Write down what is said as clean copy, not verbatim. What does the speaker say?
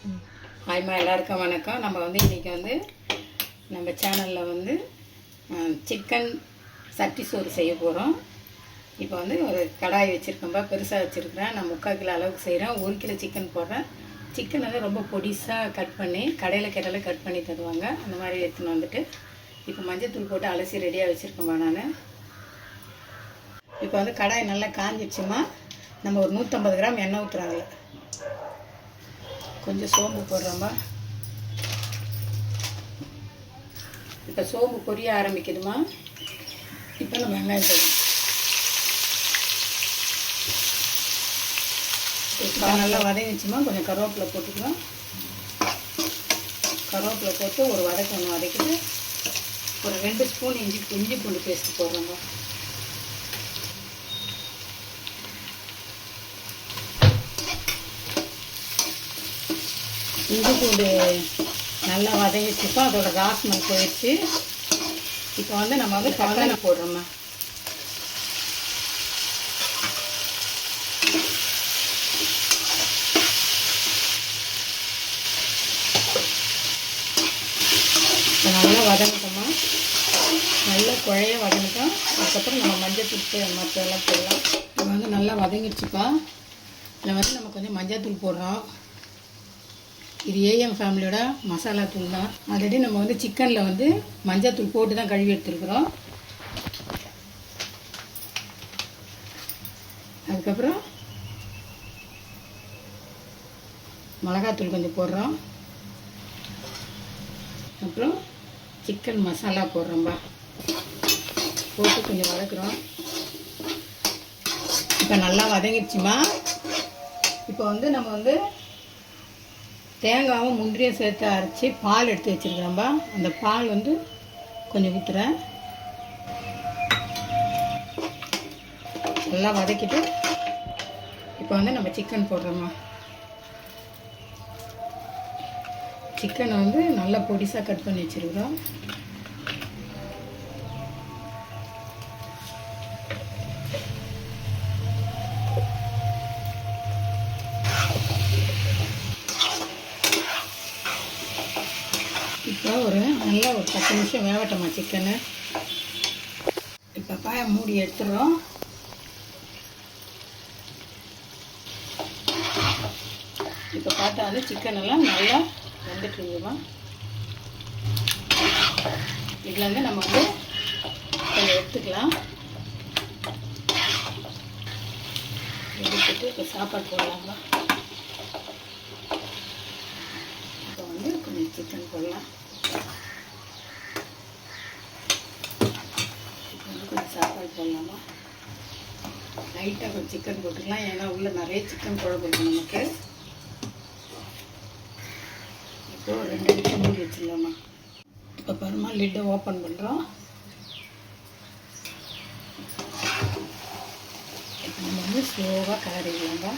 ஹாய்மா, எல்லாருக்கும் வணக்கம். நம்ம இன்றைக்கி நம்ம சேனலில் சிக்கன் சட்டி சோறு செய்ய போகிறோம். இப்போ ஒரு கடாய் வச்சுருக்கேன்ப்பா, பெருசாக வச்சுருக்கிறேன். நான் 3/4 கிலோ அளவுக்கு செய்கிறேன். 1 கிலோ சிக்கன் போடுறேன். சிக்கன் ரொம்ப பொடிசாக கட் பண்ணி கடையில் கேட்டாலும் கட் பண்ணி தருவாங்க. அந்த மாதிரி எடுத்துன்னு வந்துட்டு இப்போ மஞ்சத்தூள் போட்டு அலசி ரெடியாக வச்சுருக்கேன்ப்பா நான். இப்போ கடாய் நல்லா காஞ்சிடுச்சுமா. நம்ம ஒரு 150 கிராம் எண்ணெய் ஊற்றுறாங்க. கொஞ்சம் சோம்பு போடுறோம்பா. இப்போ சோம்பு பொரிய ஆரம்பிக்குதுமா. இப்போ நம்ம வெங்காயம் போடுறோம். இப்போ நல்லா வதங்கிச்சுமா. கொஞ்சம் கருவேப்பிலை போட்டுக்கலாம். கருவேப்பிலை போட்டு ஒரு வதக்கு ஒன்று வதக்கிட்டு ஒரு 2 ஸ்பூன் இஞ்சி பூண்டு பேஸ்ட்டு போடுறோங்க. இஞ்சி பூண்டு நல்லா வதங்கிச்சுப்போ அதோட வாசனை போயிடுச்சு. இப்போ நம்ம தக்காளி போடுறோம்மா. இப்போ நல்லா வதங்கிட்டோம்மா. நல்லா குழைய வதங்கிட்டோம். அதுக்கப்புறம் நம்ம மஞ்சள் தூள் மற்றெல்லாம் போடலாம். இப்போ நல்லா வதங்கிடுச்சுப்பா. இதில் நம்ம கொஞ்சம் மஞ்சள் தூள் போடுறோம். இது ஏஎம் ஃபேமிலியோட மசாலா தூள் தான். ஆல்ரெடி நம்ம சிக்கனில் மஞ்சள் தூள் போட்டு தான் கழுவி எடுத்துருக்குறோம். அதுக்கப்புறம் மிளகாத்தூள் கொஞ்சம் போடுறோம். அப்புறம் சிக்கன் மசாலா போடுறோம்பா. போட்டு கொஞ்சம் வதக்குறோம். இப்போ நல்லா வதங்கிடுச்சுமா. இப்போ நம்ம தேங்காயும் முந்திரியும் சேர்த்து அரைச்சி பால் எடுத்து வச்சுருக்கிறோம்பா. அந்த பால் கொஞ்சம் ஊற்றுறேன். நல்லா வதக்கிட்டு இப்போ நம்ம சிக்கன் போடுறோம்மா. சிக்கனை நல்லா பொடிசாக கட் பண்ணி வச்சுருக்கிறோம். இப்போ நல்லா ஒரு 10 நிமிஷம் வேகட்டோமா சிக்கனு. இப்போ பாய மூடி எடுத்துடுறோம். இப்போ பார்த்தா சிக்கனெல்லாம் நல்லா வெந்துட்டு இருக்குமா. இதில் நம்ம கொஞ்சம் எடுத்துக்கலாம். எடுத்துட்டு இப்போ சாப்பாடு போடலாமா. இப்போ கொஞ்சம் சிக்கன் போடலாம். கொஞ்சம் சாப்பாடு போடலாமா. லைட்டாக கொஞ்சம் சிக்கன் போட்டுக்கலாம். ஏன்னா உள்ளே நிறைய சிக்கன் குழம்பு இருக்கும் நமக்கு. இப்போ 2 நிமிஷம் மூடி வச்சிடலாமா. இப்போ பாருமா, லிட்டை ஓப்பன் பண்ணுறோம். இப்போ நம்ம ஸ்லோவாக கலரிடலாமா.